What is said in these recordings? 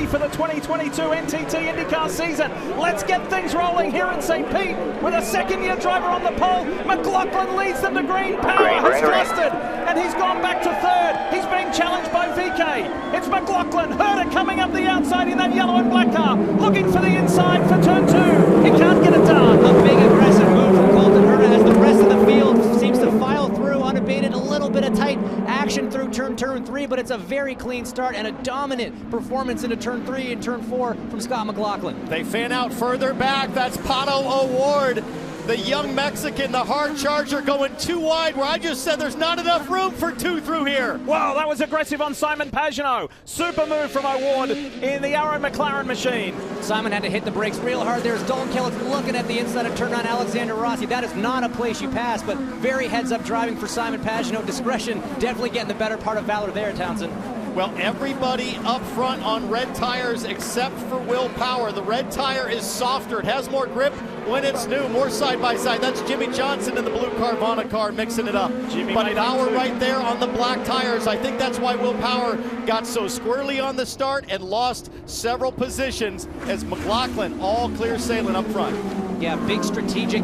for the 2022 NTT INDYCAR season. Let's get things rolling here in St. Pete with a second-year driver on the pole. McLaughlin leads them to green. Power has thrusted, and he's gone back to third. He's being challenged by VK. It's McLaughlin. Herder coming up the outside in that yellow and black car, looking for the inside for turn 2. He can't get it done. A big aggressive move from Colton Herder as the rest of the field seems to file through unabated. A little bit of tight action through turn 3, but it's a very clean start and a dominant performance into turn 3 and turn 4 from Scott McLaughlin. They fan out further back. That's Pato O'Ward, the young Mexican, the hard charger, going too wide where I just said there's not enough room for 2 through here. Wow, that was aggressive on Simon Pagenaud. Super move from O'Ward in the Arrow McLaren machine. Simon had to hit the brakes real hard. There's Dolan Kellett looking at the inside of turn on Alexander Rossi. That is not a place you pass, but very heads-up driving for Simon Pagenaud. Discretion definitely getting the better part of valor there, Townsend. Well, everybody up front on red tires except for Will Power. The red tire is softer. It has more grip when it's new, more side-by-side. That's Jimmy Johnson in the blue Carvana car mixing it up. But Power right there on the black tires. I think that's why Will Power got so squirrely on the start and lost several positions as McLaughlin all clear sailing up front. Yeah, big strategic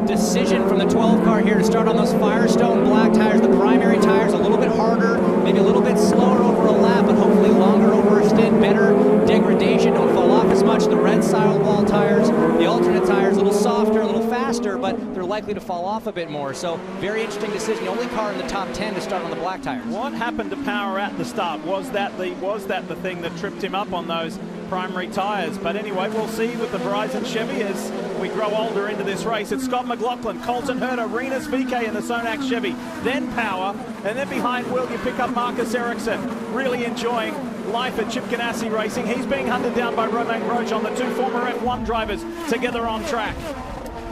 decision from the 12 car here to start on those Firestone black tires. The primary tires a little bit harder, maybe a little bit slower over a lap, but hopefully longer over a stint, better degradation, don't fall off as much. The red sidewall tires, the alternate tires, a little softer, a little faster, but they're likely to fall off a bit more. So very interesting decision. The only car in the top 10 to start on the black tires. What happened to Power at the start? Was that the thing that tripped him up on those primary tires? But anyway, we'll see with the Verizon Chevy as we grow older into this race. It's Scott McLaughlin, Colton Herder, Renus VK in the Sonax Chevy, then Power, and then behind Will you pick up Marcus Ericsson. Really enjoying life at Chip Ganassi Racing. He's being hunted down by Romain Grosjean, the 2 former F1 drivers together on track.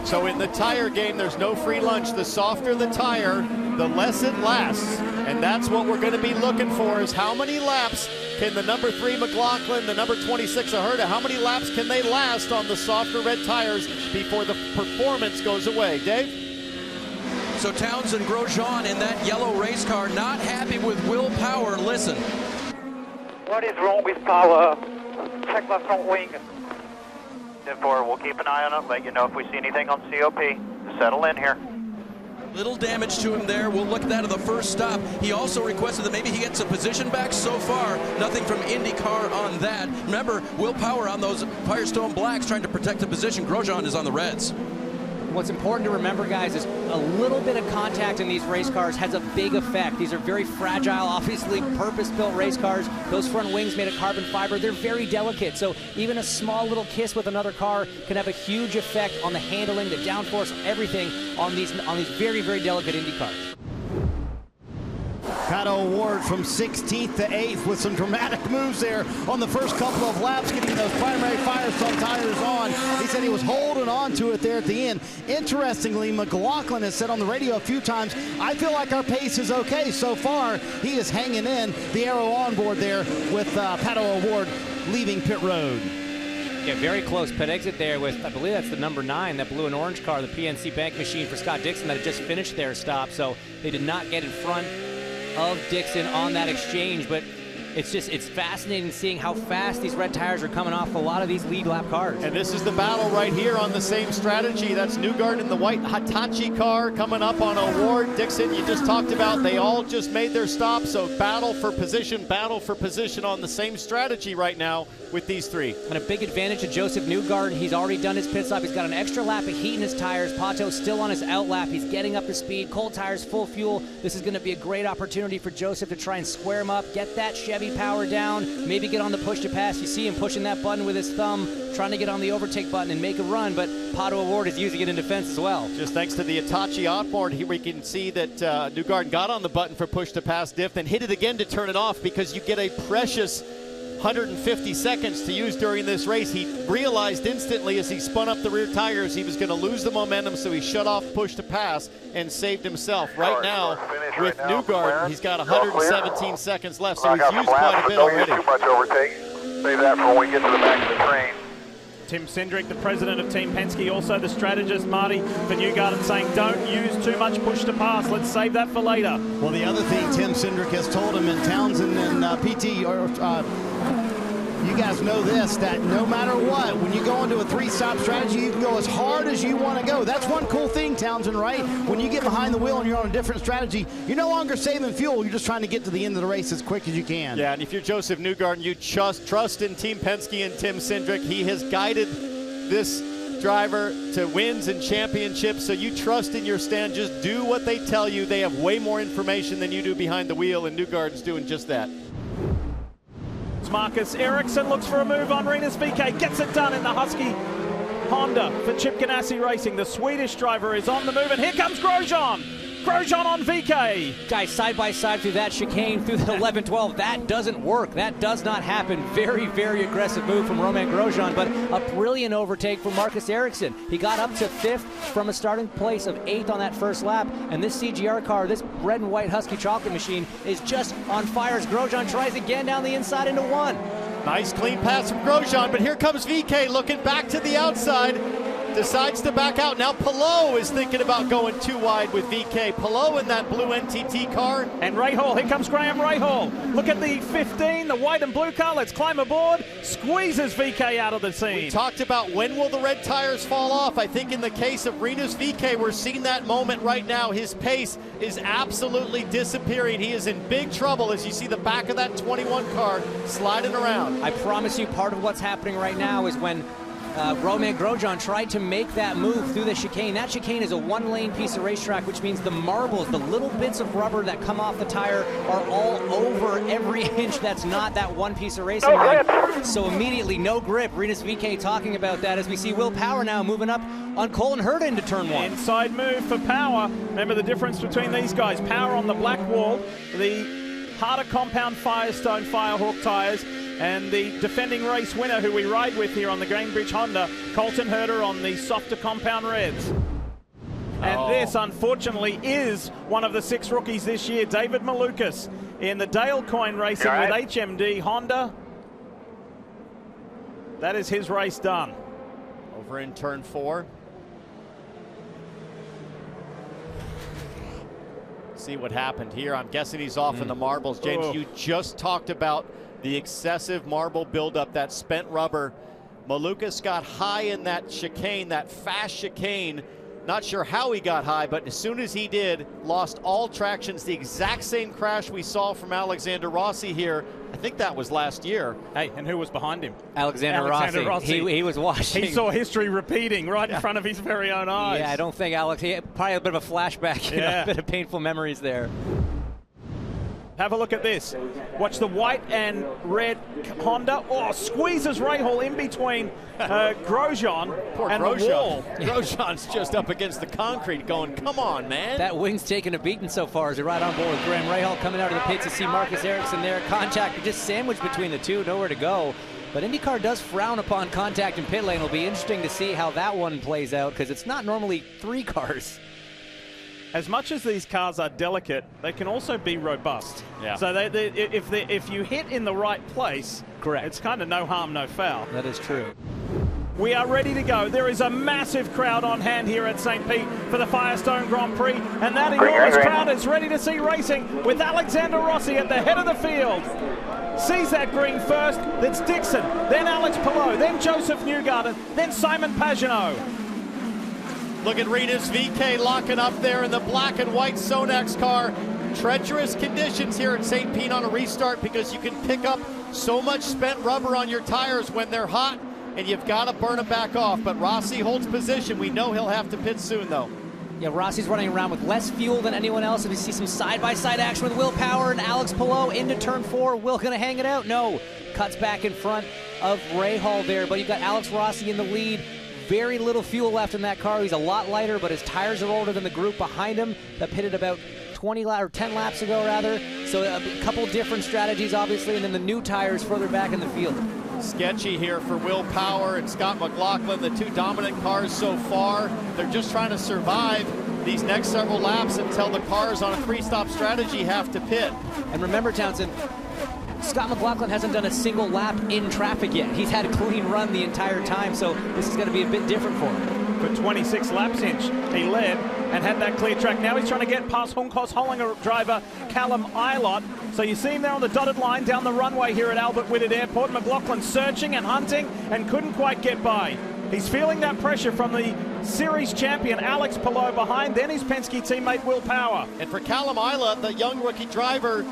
So in the tire game, there's no free lunch. The softer the tire, the less it lasts. And that's what we're going to be looking for, is how many laps can the number 3 McLaughlin, the number 26 Herder, how many laps can they last on the softer red tires before the performance goes away? Dave? So Townsend, Grosjean in that yellow race car, not happy with Will Power. Listen. What is wrong with Power? Check the front wing. 10-4, we'll keep an eye on it, let you know if we see anything on COP. Settle in here. Little damage to him there. We'll look at that at the first stop. He also requested that maybe he gets a position back. So far, nothing from IndyCar on that. Remember, Will Power on those Firestone blacks trying to protect the position. Grosjean is on the reds. What's important to remember, guys, is a little bit of contact in these race cars has a big effect. These are very fragile, obviously purpose-built race cars. Those front wings made of carbon fiber, they're very delicate. So even a small little kiss with another car can have a huge effect on the handling, the downforce, everything on these very, very delicate Indy cars. Pato O'Ward from 16th to 8th with some dramatic moves there on the first couple of laps, getting those primary Firestone tires on. He said he was holding on to it there at the end. Interestingly, McLaughlin has said on the radio a few times, I feel like our pace is okay so far. He is hanging in the arrow on board there with Pato O'Ward leaving pit road. Yeah, very close pit exit there with, I believe that's the number 9, that blue and orange car, the PNC Bank machine for Scott Dixon that had just finished their stop. So they did not get in front of Dixon on that exchange, but it's fascinating seeing how fast these red tires are coming off a lot of these lead lap cars. And this is the battle right here on the same strategy. That's Newgarden in the white Hitachi car coming up on O'Ward. Dixon, you just talked about, they all just made their stop, so battle for position on the same strategy right now with these 3. And a big advantage to Joseph Newgarden. He's already done his pit stop. He's got an extra lap of heat in his tires. Pato's still on his out lap. He's getting up to speed. Cold tires, full fuel. This is going to be a great opportunity for Joseph to try and square him up, get that Chevy Power down, maybe get on the push to pass. You see him pushing that button with his thumb, trying to get on the overtake button and make a run, but Pato O'Ward is using it in defense as well. Just thanks to the Hitachi outboard, here we can see that Newgarden got on the button for push to pass diff, then hit it again to turn it off, because you get a precious 150 seconds to use during this race. He realized instantly as he spun up the rear tires he was going to lose the momentum, so he shut off push to pass and saved himself. Right now, with Newgarden, he's got 117 seconds left, so he's used quite a bit already. Too much overtake. Save that for when we get to the back of the train. Tim Cindric, the president of Team Penske, also the strategist, Marty, for Newgarden, saying don't use too much push to pass. Let's save that for later. Well, the other thing Tim Cindric has told him, and Townsend and PT you guys know this, that no matter what, when you go into a three-stop strategy, you can go as hard as you want to go. That's one cool thing, Townsend, right? When you get behind the wheel and you're on a different strategy, you're no longer saving fuel. You're just trying to get to the end of the race as quick as you can. Yeah, and if you're Joseph Newgarden, you trust in Team Penske and Tim Cindric. He has guided this driver to wins and championships, so you trust in your stand. Just do what they tell you. They have way more information than you do behind the wheel, and Newgarden's doing just that. Marcus Ericsson looks for a move on Rinus VeeKay, gets it done in the Husky Honda for Chip Ganassi Racing. The Swedish driver is on the move, and here comes Grosjean. Grosjean on VeeKay. Guys, side by side through that chicane, through the 11-12. That doesn't work. That does not happen. Very, very aggressive move from Romain Grosjean, but a brilliant overtake from Marcus Ericsson. He got up to 5th from a starting place of 8th on that first lap, and this CGR car, this red and white Husky chocolate machine, is just on fire as Grosjean tries again down the inside into 1. Nice clean pass from Grosjean, but here comes VeeKay looking back to the outside. Decides to back out. Now Palou is thinking about going too wide with VeeKay. Palou in that blue NTT car. And Rahal, here comes Graham Rahal. Look at the 15, the white and blue car. Let's climb aboard. Squeezes VeeKay out of the scene. We talked about when will the red tires fall off. I think in the case of Rinus VeeKay, we're seeing that moment right now. His pace is absolutely disappearing. He is in big trouble as you see the back of that 21 car sliding around. I promise you, part of what's happening right now is when Romain Grosjean tried to make that move through the chicane. That chicane is a one-lane piece of racetrack, which means the marbles, the little bits of rubber that come off the tire, are all over every inch that's not that one piece of racing. So immediately, no grip. Rinus VeeKay talking about that as we see Will Power now moving up on Colin Herta into turn 1. Inside move for Power. Remember the difference between these guys. Power on the black wall, the harder compound Firestone Firehawk tires, and the defending race winner who we ride with here on the Greenbridge Honda, Colton Herta, on the softer compound reds. And this, unfortunately, is one of the 6 rookies this year, David Malukas, in the Dale Coyne Racing with HMD Honda. That is his race done. Over in turn 4. See what happened here. I'm guessing he's off in the marbles. James, you just talked about the excessive marble buildup, that spent rubber. Malukas got high in that chicane, that fast chicane. Not sure how he got high, but as soon as he did, lost all traction. It's the exact same crash we saw from Alexander Rossi here. I think that was last year. Hey, and who was behind him? Alexander Rossi. He was watching. He saw history repeating right in front of his very own eyes. Yeah, I don't think Alex, he had probably a bit of a flashback, a bit of painful memories there. Have a look at this. Watch the white and red Honda. Oh, squeezes Rahal in between Grosjean and the wall. Grosjean's just up against the concrete going, come on, man. That wing's taking a beating so far as they're right on board with Graham Rahal coming out of the pits to see Marcus Ericsson there. Contact just sandwiched between the two, nowhere to go. But IndyCar does frown upon contact in pit lane. It'll be interesting to see how that one plays out because it's not normally 3 cars. As much as these cars are delicate, they can also be robust. Yeah. So if you hit in the right place, correct, it's kind of no harm, no foul. That is true. We are ready to go. There is a massive crowd on hand here at St. Pete for the Firestone Grand Prix, and that enormous crowd is ready to see racing with Alexander Rossi at the head of the field. Sees that green first, that's Dixon, then Alex Palou, then Joseph Newgarden, then Simon Pagenaud. Look at Rinus VeeKay locking up there in the black and white Sonax car. Treacherous conditions here at St. Pete on a restart because you can pick up so much spent rubber on your tires when they're hot, and you've got to burn them back off. But Rossi holds position. We know he'll have to pit soon, though. Yeah, Rossi's running around with less fuel than anyone else. If you see some side-by-side action with Will Power and Alex Palou into turn 4, Will gonna hang it out? No, cuts back in front of Rahal there, but you've got Alex Rossi in the lead. Very little fuel left in that car. He's a lot lighter, but his tires are older than the group behind him that pitted about 10 laps ago, rather. So a couple different strategies, obviously, and then the new tires further back in the field. Sketchy here for Will Power and Scott McLaughlin, the 2 dominant cars so far. They're just trying to survive these next several laps until the cars on a 3-stop strategy have to pit. And remember, Townsend, Scott McLaughlin hasn't done a single lap in traffic yet. He's had a clean run the entire time, so this is going to be a bit different for him. For 26 laps inch, he led and had that clear track. Now he's trying to get past Hunkos Hollinger driver Callum Ilott. So you see him there on the dotted line down the runway here at Albert Whitted Airport. McLaughlin searching and hunting and couldn't quite get by. He's feeling that pressure from the series champion Alex Palou behind, then his Penske teammate Will Power. And for Callum Ilott, the young rookie driver,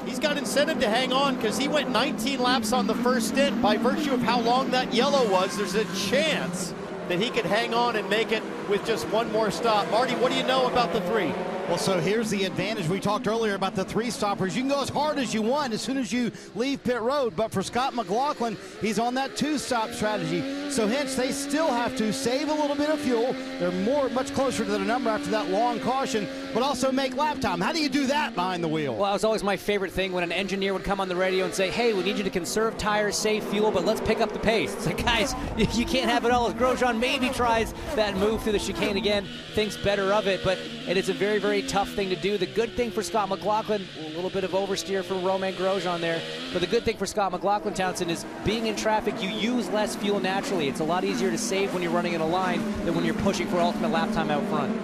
he's got incentive to hang on because he went 19 laps on the first stint. By virtue of how long that yellow was, there's a chance that he could hang on and make it with just one more stop. Marty, what do you know about the 3? Well, so here's the advantage. We talked earlier about the 3-stoppers. You can go as hard as you want as soon as you leave pit road, but for Scott McLaughlin, he's on that 2-stop strategy. So hence, they still have to save a little bit of fuel. They're much closer to their number after that long caution, but also make lap time. How do you do that behind the wheel? Well, that was always my favorite thing when an engineer would come on the radio and say, hey, we need you to conserve tires, save fuel, but let's pick up the pace. It's like, guys, you can't have it all. As Grosjean maybe tries that move through the chicane again, thinks better of it, but it is a very, very tough thing to do. The good thing for Scott McLaughlin, a little bit of oversteer from Romain Grosjean there, but the good thing for Scott McLaughlin, Townsend, is being in traffic, you use less fuel naturally. It's a lot easier to save when you're running in a line than when you're pushing for ultimate lap time out front.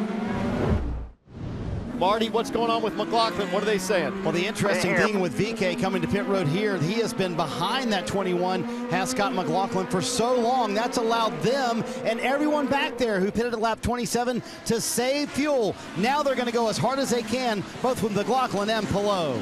Marty, what's going on with McLaughlin? What are they saying? Well, the interesting thing with VK coming to pit road here, he has been behind that 21, has Scott McLaughlin for so long. That's allowed them and everyone back there who pitted at lap 27 to save fuel. Now they're going to go as hard as they can, both with McLaughlin and Palou.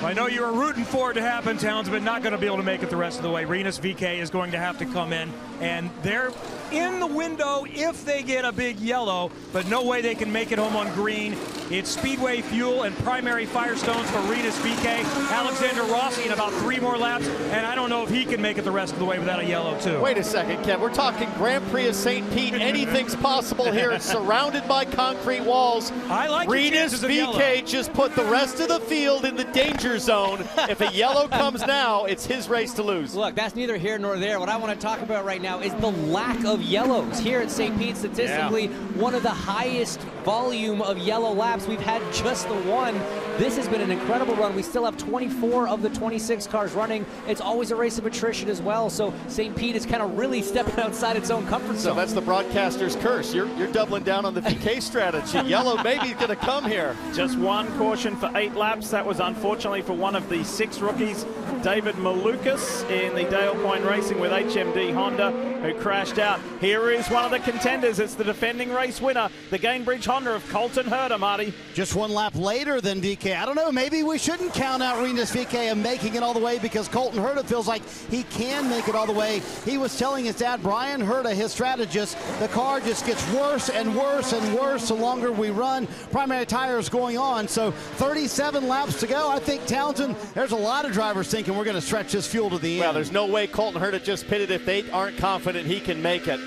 I know you were rooting for it to happen, Towns, but not going to be able to make it the rest of the way. Rinus VK is going to have to come in, and they're in the window if they get a big yellow, but no way they can make it home on green. It's Speedway fuel and primary Firestones for Rinus VK. Alexander Rossi in about 3 more laps, and I don't know if he can make it the rest of the way without a yellow, too. Wait a second, Kev. We're talking Grand Prix of St. Pete. Anything's possible here. It's surrounded by concrete walls. I like Rinus VK just put the rest of the field in the danger zone. If a yellow comes now, it's his race to lose. Look, that's neither here nor there. What I want to talk about right now is the lack of yellows. Here at St. Pete, statistically, one of the highest volume of yellow laps. We've had just the one. This has been an incredible run. We still have 24 of the 26 cars running. It's always a race of attrition as well, so St. Pete is kind of really stepping outside its own comfort zone. So that's the broadcaster's curse. You're doubling down on the VK strategy. Yellow maybe going to come here. Just one caution for 8 laps. That was unfortunately for one of the 6 rookies, David Malukas in the Dale Point Racing with HMD Honda, who crashed out. Here is one of the contenders. It's the defending race winner, the Gainbridge Honda of Colton Herta, Marty. Just 1 lap later than VK. I don't know, maybe we shouldn't count out Rinus VK and making it all the way because Colton Herta feels like he can make it all the way. He was telling his dad, Brian Herta, his strategist, the car just gets worse and worse and worse the longer we run. Primary tires going on, so 37 laps to go. I think Townsend, there's a lot of drivers thinking we're going to stretch this fuel to the end. Well, there's no way Colton Herta just pitted if they aren't confident he can make it.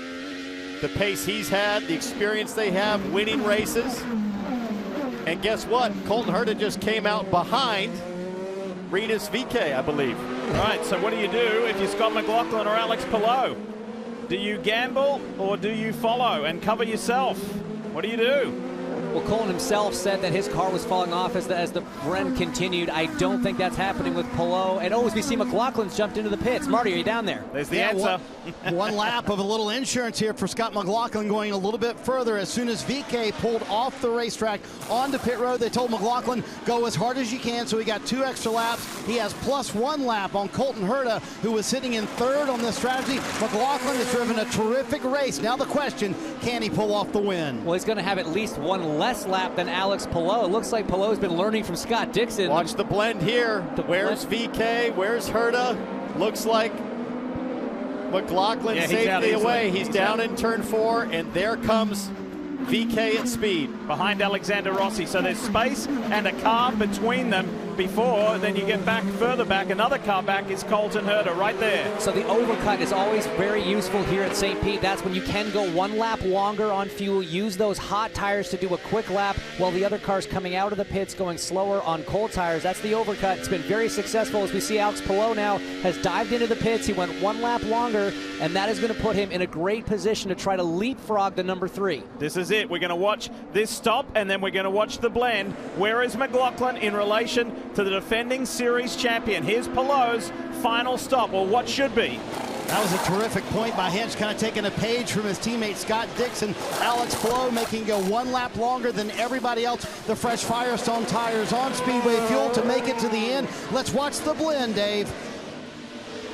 The pace he's had, the experience they have, winning races. And guess what? Colton Herta just came out behind Rinus VK, I believe. All right, so what do you do if you're Scott McLaughlin or Alex Palou? Do you gamble or do you follow and cover yourself? What do you do? Well, Colton himself said that his car was falling off as the run continued. I don't think that's happening with Palou. And as we see, McLaughlin's jumped into the pits. Marty, are you down there? There's the answer. One lap of a little insurance here for Scott McLaughlin going a little bit further. As soon as VK pulled off the racetrack onto pit road, they told McLaughlin, go as hard as you can. So he got 2 extra laps. He has +1 lap on Colton Herta, who was sitting in 3rd on this strategy. McLaughlin has driven a terrific race. Now the question, can he pull off the win? Well, he's going to have at least 1 less lap than Alex Palou. It looks like Palou's been learning from Scott Dixon. Watch the blend here. Where's VK? Where's Herta? Looks like McLaughlin safely away. He's down in turn 4, and there comes VK at speed. Behind Alexander Rossi. So there's space and a car between them before, then you get back further back. Another car back is Colton Herta right there. So the overcut is always very useful here at St. Pete. That's when you can go 1 lap longer on fuel, use those hot tires to do a quick lap while the other car's coming out of the pits going slower on cold tires. That's the overcut. It's been very successful. As we see, Alex Palou now has dived into the pits. He went 1 lap longer, and that is going to put him in a great position to try to leapfrog the number 3. This is it. We're going to watch this stop, and then we're going to watch the blend. Where is McLaughlin in relation to the defending series champion? Here's Palou's final stop, or what should be. That was a terrific point by Hinch, kind of taking a page from his teammate Scott Dixon. Alex Palou making go 1 lap longer than everybody else. The fresh Firestone tires on Speedway fuel to make it to the end. Let's watch the blend, Dave.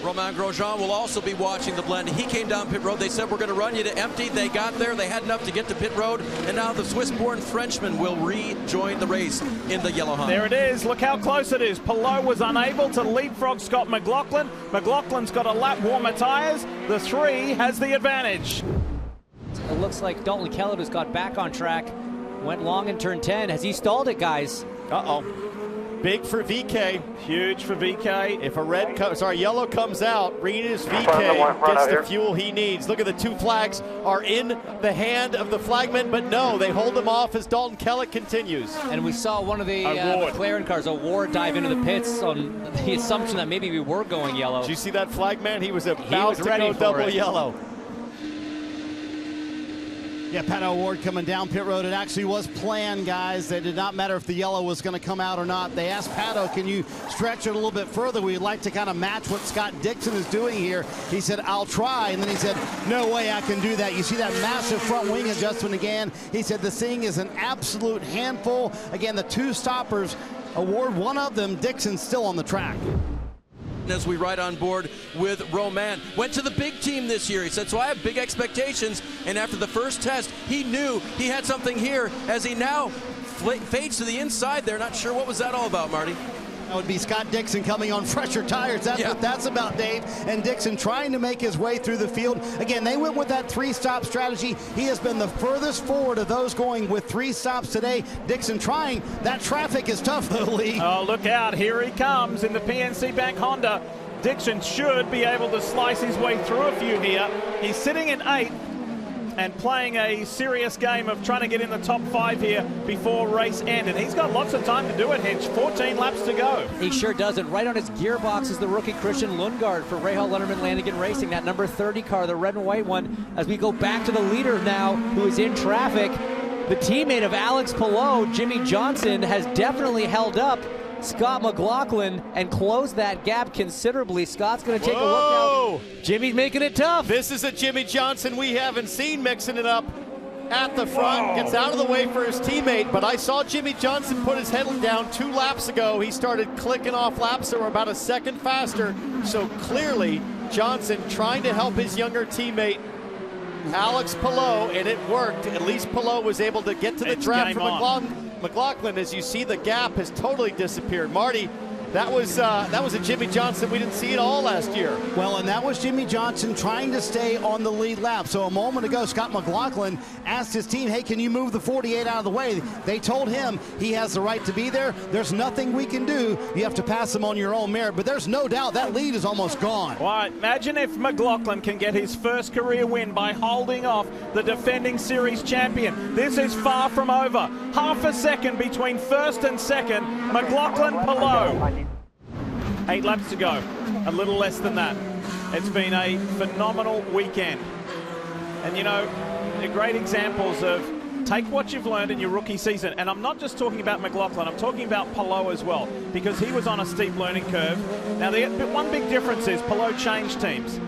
Romain Grosjean will also be watching the blend. He came down pit road. They said, we're going to run you to empty. They got there. They had enough to get to pit road. And now the Swiss-born Frenchman will rejoin the race in the yellow Honda. There it is. Look how close it is. Palou was unable to leapfrog Scott McLaughlin. McLaughlin's got a lap warmer tires. The 3 has the advantage. It looks like Dalton Kellett, who's got back on track, went long in turn 10. Has he stalled it, guys? Uh-oh. Big for VK. Huge for VK. If a yellow comes out, Rinus VK gets the fuel he needs. Look at the 2 flags are in the hand of the flagman, but no, they hold them off as Dalton Kellett continues. And we saw one of the McLaren cars, Award, dive into the pits on the assumption that maybe we were going yellow. Did you see that flagman? He was about to go double yellow. Yeah, Pato O'Ward coming down pit road. It actually was planned, guys. It did not matter if the yellow was going to come out or not. They asked Pato, can you stretch it a little bit further? We'd like to kind of match what Scott Dixon is doing here. He said, I'll try. And then he said, no way I can do that. You see that massive front wing adjustment again. He said this thing is an absolute handful. Again, the 2 stoppers, O'Ward, one of them, Dixon's still on the track. As we ride on board with Romain. Went to the big team this year. He said, so I have big expectations. And after the first test, he knew he had something here as he now fades to the inside there. Not sure what was that all about, Marty. That would be Scott Dixon coming on fresher tires. That's what that's about, Dave. And Dixon trying to make his way through the field. Again, they went with that 3-stop strategy. He has been the furthest forward of those going with 3 stops today. Dixon trying. That traffic is tough, though, Lee. Oh, look out. Here he comes in the PNC Bank Honda. Dixon should be able to slice his way through a few here. He's sitting in 8th and playing a serious game of trying to get in the top 5 here before race end. And he's got lots of time to do it, Hinch. 14 laps to go. He sure does. And right on his gearbox is the rookie Christian Lundgaard for Rahal Letterman Lanigan Racing, that number 30 car, the red and white one. As we go back to the leader now, who is in traffic, the teammate of Alex Palou, Jimmy Johnson, has definitely held up Scott McLaughlin and closed that gap considerably. Scott's going to take a look now. Jimmy's making it tough. This is a Jimmy Johnson we haven't seen mixing it up at the front. Gets out of the way for his teammate, but I saw Jimmy Johnson put his head down 2 laps ago. He started clicking off laps that were about a second faster. So clearly Johnson trying to help his younger teammate Alex Palou, and it worked. At least Palou was able to get to the draft from McLaughlin. As you see, the gap has totally disappeared. Marty, that was a Jimmy Johnson we didn't see at all last year. Well, and that was Jimmy Johnson trying to stay on the lead lap. So a moment ago, Scott McLaughlin asked his team, hey, can you move the 48 out of the way? They told him he has the right to be there. There's nothing we can do. You have to pass him on your own merit. But there's no doubt that lead is almost gone. Well, imagine if McLaughlin can get his first career win by holding off the defending series champion. This is far from over. Half a second between first and second. McLaughlin, Palou. 8 laps to go, a little less than that. It's been a phenomenal weekend. And you know, they're great examples of take what you've learned in your rookie season. And I'm not just talking about McLaughlin, I'm talking about Palou as well, because he was on a steep learning curve. Now, one big difference is Palou changed teams.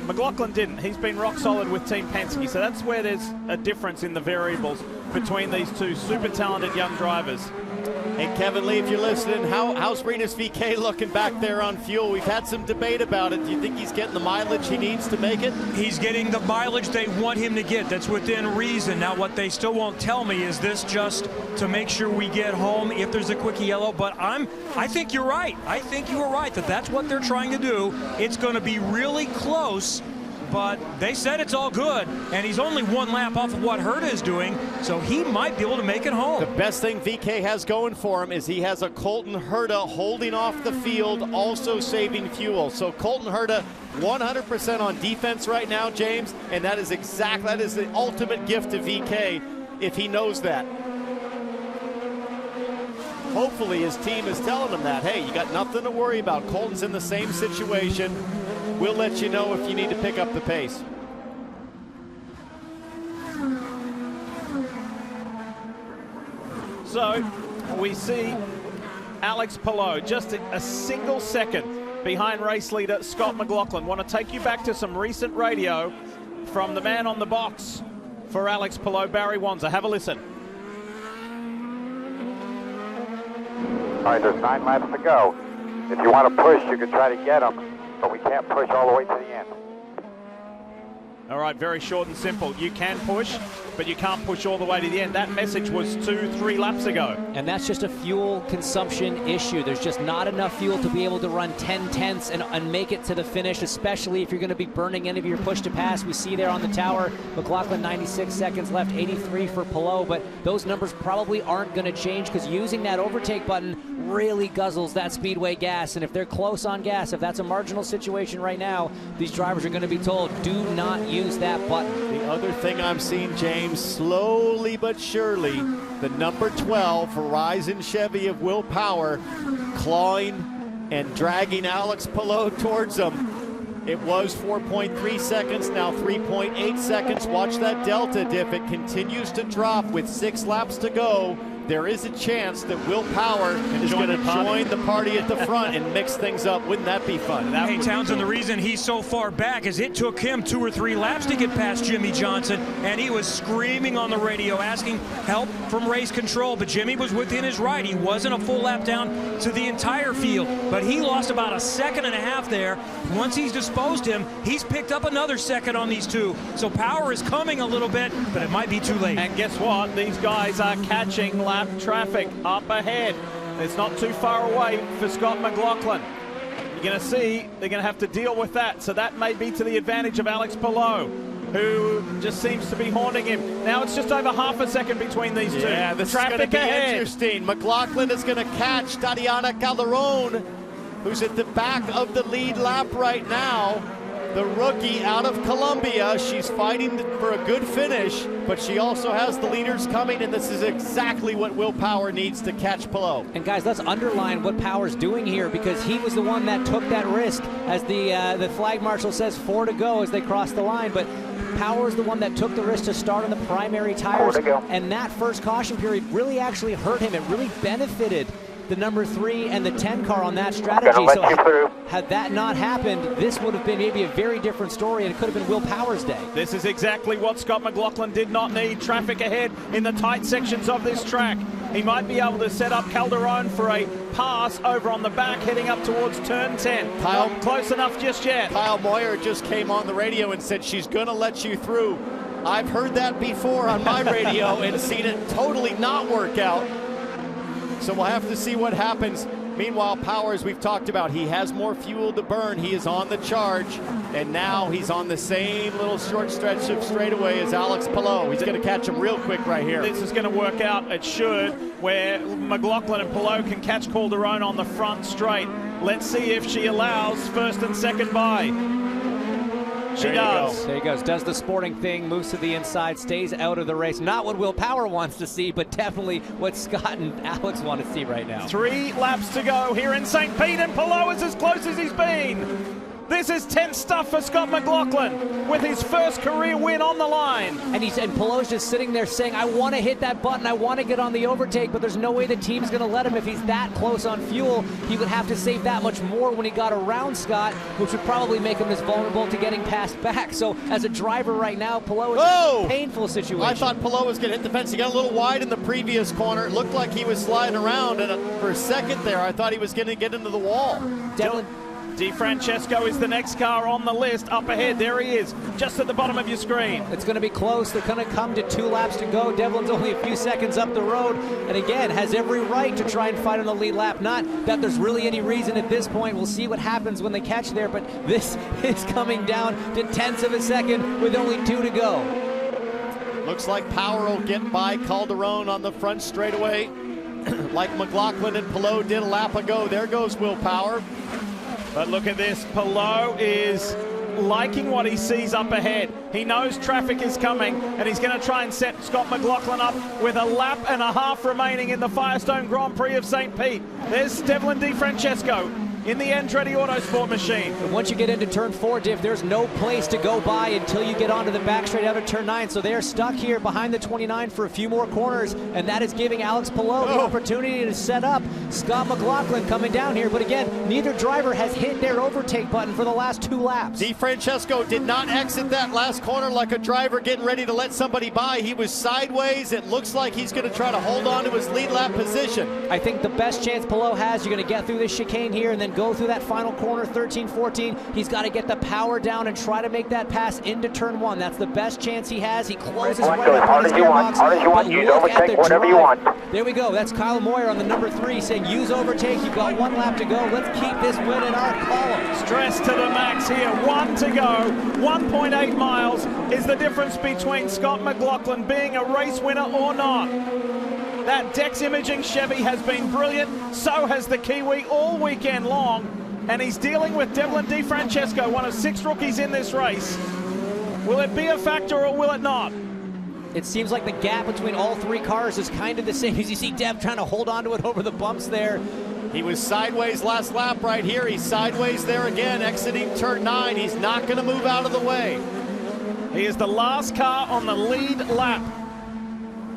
McLaughlin didn't. He's been rock solid with Team Penske. So that's where there's a difference in the variables between these 2 super talented young drivers. And Kevin Lee, if you're listening, how's Rinus VK looking back there on fuel? We've had some debate about it. Do you think he's getting the mileage he needs to make it? He's getting the mileage they want him to get. That's within reason. Now, what they still won't tell me is this just to make sure we get home if there's a quick yellow. But I think you're right. I think you were right that that's what they're trying to do. It's going to be really close. But they said it's all good, and he's only 1 lap off of what Herta is doing, so he might be able to make it home. The best thing VK has going for him is he has a Colton Herta holding off the field, also saving fuel. So Colton Herta 100% on defense right now, James, and that is the ultimate gift to VK if he knows that. Hopefully his team is telling him that, hey, you got nothing to worry about. Colton's in the same situation. We'll let you know if you need to pick up the pace. So we see Alex Palou just a single second behind race leader Scott McLaughlin. Want to take you back to some recent radio from the man on the box for Alex Palou, Barry Wanzer. Have a listen. All right, there's 9 laps to go. If you want to push, you can try to get them, but we can't push all the way to the end. All right, very short and simple. You can push, but you can't push all the way to the end. That message was 2-3 laps ago. And that's just a fuel consumption issue. There's just not enough fuel to be able to run 10 tenths and make it to the finish, especially if you're going to be burning any of your push to pass. We see there on the tower, McLaughlin 96 seconds left, 83 for Palou, but those numbers probably aren't going to change because using that overtake button really guzzles that speedway gas. And if they're close on gas, if that's a marginal situation right now, these drivers are going to be told, do not use that button. The other thing I'm seeing, James, slowly but surely, the number 12 Horizon Chevy of Will Power clawing and dragging Alex Palou towards them. It was 4.3 seconds, now 3.8 seconds. Watch that delta diff. It continues to drop with 6 laps to go. There is a chance that Will Power is going to join the party at the front and mix things up. Wouldn't that be fun? Hey, Townsend, the reason he's so far back is it took him 2 or 3 laps to get past Jimmy Johnson, and he was screaming on the radio, asking help from race control, but Jimmy was within his right. He wasn't a full lap down to the entire field, but he lost about a second and a half there. Once he's disposed him, he's picked up another second on these 2. So Power is coming a little bit, but it might be too late. And guess what? These guys are catching lap traffic up ahead. It's not too far away for Scott McLaughlin. You're going to see they're going to have to deal with that. So that may be to the advantage of Alex Palou, who just seems to be haunting him. Now it's just over half a second between these two. Yeah, this is going to be interesting. McLaughlin is going to catch Tatiana Calderon, who's at the back of the lead lap right now. The rookie out of Colombia. She's fighting for a good finish, but she also has the leaders coming, and this is exactly what Will Power needs to catch Palou. And guys, let's underline what Power's doing here, because he was the one that took that risk, as the flag marshal says 4 to go as they cross the line. But Power's the one that took the risk to start on the primary tires, and that first caution period really actually hurt him. It really benefited the number 3 and the 10 car on that strategy. So had that not happened, this would have been maybe a very different story, and it could have been Will Power's day. This is exactly what Scott McLaughlin did not need. Traffic ahead in the tight sections of this track. He might be able to set up Calderon for a pass over on the back, heading up towards turn 10. Not close enough just yet. Kyle Moyer just came on the radio and said she's going to let you through. I've heard that before on my radio and seen it totally not work out. So we'll have to see what happens. Meanwhile, Power, as we've talked about, he has more fuel to burn. He is on the charge, and now he's on the same little short stretch of straightaway as Alex Palou. He's going to catch him real quick right here. This is going to work out, it should, where McLaughlin and Palou can catch Calderon on the front straight. Let's see if she allows first and second by. She does. There he goes. Does the sporting thing, moves to the inside, stays out of the race. Not what Will Power wants to see, but definitely what Scott and Alex want to see right now. 3 laps to go here in St. Pete, and Palou is as close as he's been. This is tense stuff for Scott McLaughlin with his first career win on the line. And Palou's just sitting there saying, I want to hit that button, I want to get on the overtake, but there's no way the team's going to let him. If he's that close on fuel, he would have to save that much more when he got around Scott, which would probably make him as vulnerable to getting passed back. So as a driver right now, Palou is in a painful situation. I thought Palou was going to hit the fence. He got a little wide in the previous corner. It looked like he was sliding around, and for a second there, I thought he was going to get into the wall. DeFrancesco is the next car on the list. Up ahead, there he is, just at the bottom of your screen. It's going to be close. They're going to come to 2 laps to go. Devlin's only a few seconds up the road, and again, has every right to try and fight on the lead lap. Not that there's really any reason at this point. We'll see what happens when they catch there, but this is coming down to tenths of a second with only 2 to go. Looks like Power will get by Calderon on the front straightaway, like McLaughlin and Palou did a lap ago. There goes Will Power. But look at this, Palou is liking what he sees up ahead. He knows traffic is coming, and he's going to try and set Scott McLaughlin up with a lap and a half remaining in the Firestone Grand Prix of St. Pete. There's Devlin DeFrancesco. in the Andretti Autosport machine. And once you get into turn 4, Diff, there's no place to go by until you get onto the back straight out of turn 9. So they're stuck here behind the 29 for a few more corners, and that is giving Alex Palou the opportunity to set up. Scott McLaughlin coming down here, but again, neither driver has hit their overtake button for the last 2 laps. DeFrancesco did not exit that last corner like a driver getting ready to let somebody by. He was sideways. It looks like he's going to try to hold on to his lead lap position. I think the best chance Palou has, you're going to get through this chicane here and then go through that final corner, 13, 14. He's got to get the power down and try to make that pass into turn 1. That's the best chance he has. He closes right up on his gearbox. Hard as you want, use overtake, whatever you want. There we go. That's Kyle Moyer on the number 3 saying use overtake. You've got 1 lap to go. Let's keep this win in our column. Stress to the max here. 1 to go. 1.8 miles is the difference between Scott McLaughlin being a race winner or not. That Dex Imaging Chevy has been brilliant. So has the Kiwi all weekend long. And he's dealing with Devlin DeFrancesco, one of 6 rookies in this race. Will it be a factor or will it not? It seems like the gap between all 3 cars is kind of the same as you see Dev trying to hold on to it over the bumps there. He was sideways last lap right here. He's sideways there again, exiting turn 9. He's not going to move out of the way. He is the last car on the lead lap.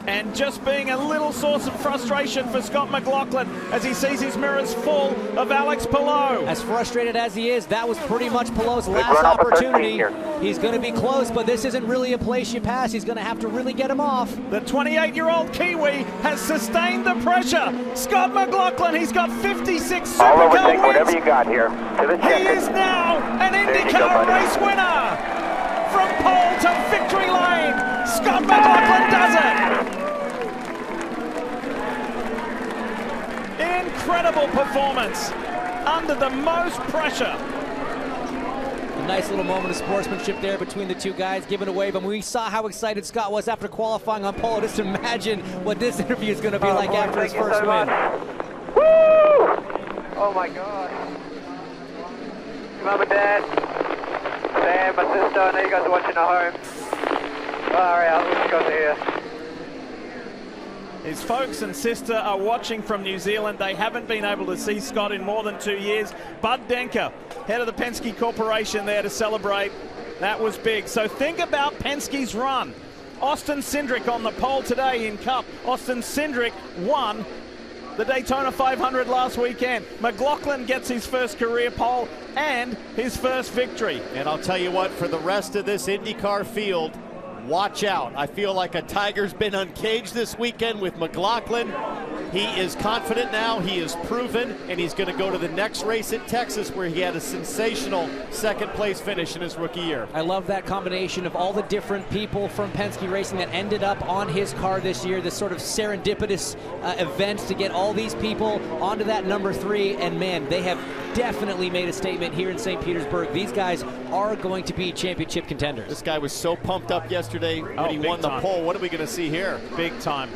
And just being a little source of frustration for Scott McLaughlin as he sees his mirrors full of Alex Palou. As frustrated as he is, that was pretty much Palou's last opportunity. He's going to be close, but this isn't really a place you pass. He's going to have to really get him off. The 28-year-old Kiwi has sustained the pressure. Scott McLaughlin, he's got 56 Supercar wins. Whatever you got here. To the he is now an IndyCar race winner. From pole to victory lane, Scott McLaughlin does it. Incredible performance under the most pressure. A nice little moment of sportsmanship there between the 2 guys, giving a wave. And we saw how excited Scott was after qualifying on pole. Just imagine what this interview is going to be like after his first win. Woo! Oh my God. Mom and Dad, Sam, my sister, I know you guys are watching at home. Far out, let's go here. His folks and sister are watching from New Zealand. They haven't been able to see Scott in more than 2 years. Bud Denker, head of the Penske Corporation, there to celebrate. That was big. So think about Penske's run. Austin Cindric on the pole today in Cup. Austin Cindric won the Daytona 500 last weekend. McLaughlin gets his first career pole and his first victory. And I'll tell you what, for the rest of this IndyCar field, watch out. I feel like a tiger's been uncaged this weekend with McLaughlin. He is confident now, he is proven, and he's going to go to the next race at Texas where he had a sensational 2nd place finish in his rookie year. I love that combination of all the different people from Penske Racing that ended up on his car this year, this sort of serendipitous event to get all these people onto that number 3. And man, they have definitely made a statement here in St. Petersburg. These guys are going to be championship contenders. This guy was so pumped up yesterday when he won the pole. What are we going to see here? Big time.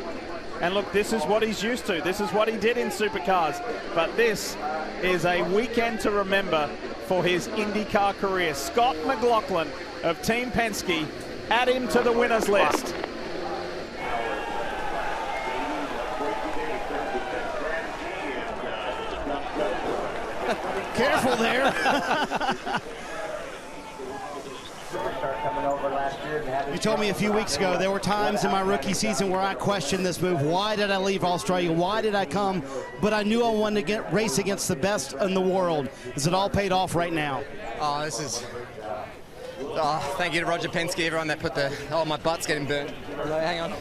And look, this is what he's used to. This is what he did in supercars. But this is a weekend to remember for his IndyCar career. Scott McLaughlin of Team Penske, add him to the winners list. Careful there. You told me a few weeks ago there were times in my rookie season where I questioned this move. Why did I leave Australia? Why did I come? But I knew I wanted to race against the best in the world. Is it all paid off right now? Oh, this is... Oh, thank you to Roger Penske, everyone that put the... Oh, my butt's getting burnt. Hang on.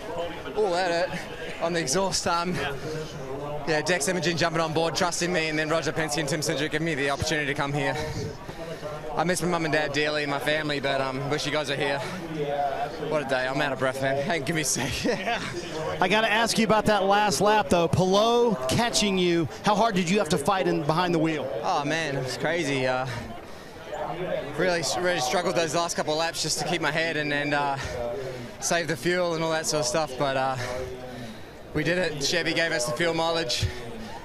Oh, that hurt. On the exhaust. Yeah, Dex Imaging jumping on board, trusting me, and then Roger Penske and Tim Cindric giving me the opportunity to come here. I miss my mum and dad dearly and my family, but wish you guys were here. What a day. I'm out of breath, man. Hey, give me a sec. I got to ask you about that last lap, though. Palou catching you. How hard did you have to fight behind the wheel? Oh, man, it was crazy. Really struggled those last couple of laps just to keep my head and save the fuel and all that sort of stuff, but we did it. Chevy gave us the fuel mileage.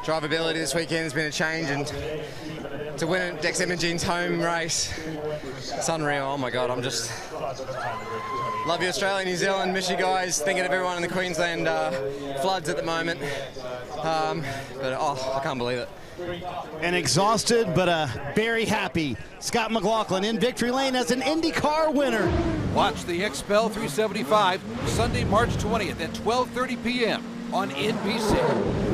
Drivability this weekend has been a change, and to win at Dex Imaging's home race, it's unreal. Oh my God, I'm just... Love you, Australia, New Zealand, miss you guys, thinking of everyone in the Queensland floods at the moment. But oh, I can't believe it. And exhausted, but very happy. Scott McLaughlin in victory lane as an IndyCar winner. Watch the XPEL 375 Sunday, March 20th at 12:30 p.m. on NBC.